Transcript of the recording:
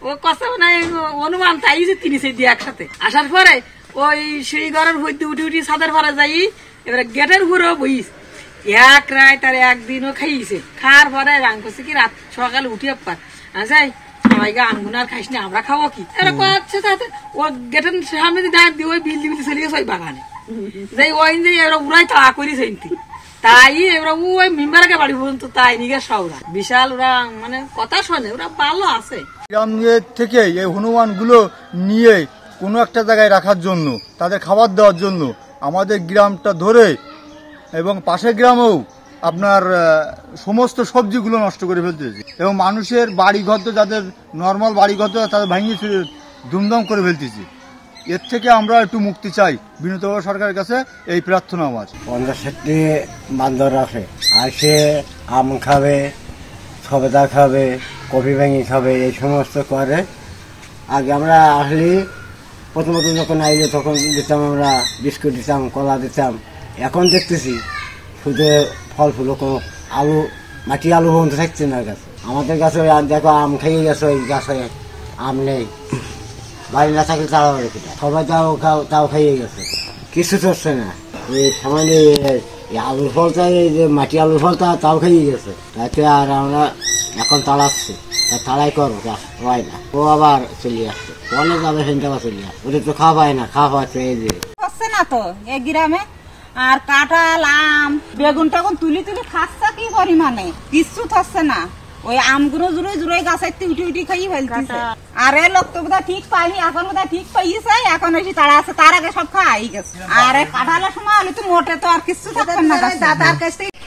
ও কথা মানে অনুমান তাই যে তিনি সেই দিয়ে একসাথে আসার পরে ওই সেই ঘরের ভর্তি উঠি উঠি ছাদের পরে যাই এবারে গেটের উপরেও বইস এক রাত আর একদিনও খাইছে খাওয়ার পরে রান করছে কি রাত সকালে উঠি পার যাই সবাইকে আনগুনার খাইস না আমরা খাবো কি এরকম হচ্ছে তাতে ও গেটের সামনে দিয়ে ওই বিল দিবিল চলে গেছে ওই বাগানে যাই ওই যে এরা উড়াই তাড়া করিস তাই এবার ওই মেম্বারকে বাড়ি পর্যন্ত তাই নিয়ে সওরা বিশাল ওরা মানে কথা শোনে ওরা ভালো আছে গ্রাম থেকে এই হনুমান গুলো নিয়ে কোনো একটা জায়গায় রাখার জন্য তাদের খাবার দেওয়ার জন্য আমাদের গ্রামটা ধরে এবং পাশের গ্রামেও আপনার সমস্ত সবজিগুলো নষ্ট করে ফেলতেছে এবং মানুষের বাড়িঘর তো যাদের নর্মাল বাড়িঘর তো তাদের ভাঙিয়ে ধুমধাম করে ফেলতেছে এর থেকে আমরা একটু মুক্তি চাই বিনীত সরকারের কাছে এই প্রার্থনা আমার 50-60টি বান্দর আছে আর সে আম খাবে সবেদা খাবে কফি ভেঙে খাবে এই সমস্ত করে আগে আমরা আসলে প্রথম যখন আইলে তখন দিতাম আমরা বিস্কুট দিতাম কলা দিতাম এখন দেখতেছি শুধু ফল ফুল কোনো আলু মাটি আলু পর্যন্ত থাকছে না গাছে আমাদের গাছে দেখো আম খেয়ে গেছে ওই গাছে আম নেই বাড়ি না থাকলে তাও রেখে সবাই তাও খাইয়ে গেছে কিছু চলছে না ওই সামান্য আলুর ফলটা এই যে মাটি আলুর ফলটা তাও খাইয়ে গেছে তাতে আর আমরা এখন তাড়াচ্ছি তাড়াই করবো হয় না ও আবার চলে আসছে অনেক যাবে সেটা চলে আসছে ওদের তো খাওয়া পায় না খাওয়া পাচ্ছে এই যে হচ্ছে না তো এই গ্রামে আর কাঁঠাল আম বেগুন টাগুন তুলি তুলি খাচ্ছে কি পরিমাণে কিচ্ছু থাকছে না ওই আমগুলো জুড়ে জুড়ে গাছাইতে উঠি উঠি খাই ফেলতেছে আর এ লোক তো বোধহয় ঠিক পাইনি এখন বোধহয় ঠিক পাইছে এখন এসে তারা আছে তার আগে সব খাই গেছে আর কাঁঠালের সময় হলে তো মোটে তো আর কিচ্ছু থাকবে না দাদার কাছ থেকে